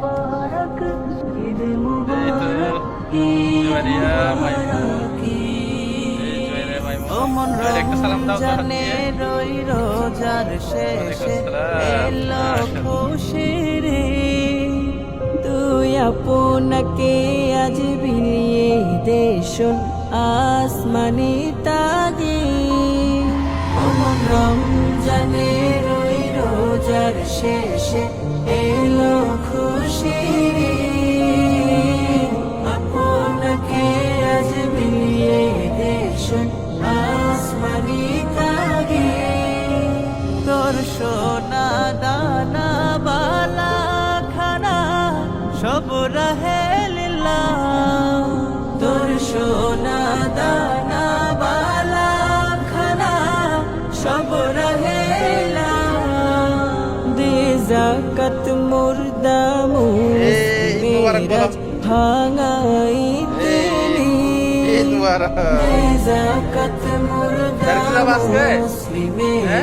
মুবারক ঈদ মুবারক ঈদ মুবারক ও মন রমজানে রই রোজার শেষে এলো খুশির তুই আপনাকে আজ বিলিয়ে দেশ আসমানি তাগি ও মন রমজানে রই রোজার শেষে এলো খুশির আপনাকে আজ বিলিয়ে দেশ আসমানি তাগি তোর সোনা দানা বালা খানা সব রহে লীলা তোর সোনা দানা বালা খানা সব রহে লীলা দে যাকাত মুর্দা মুসলিমেরা ভাঙাই তেলি দে যাকাত মুর্দা মুসলিমেরা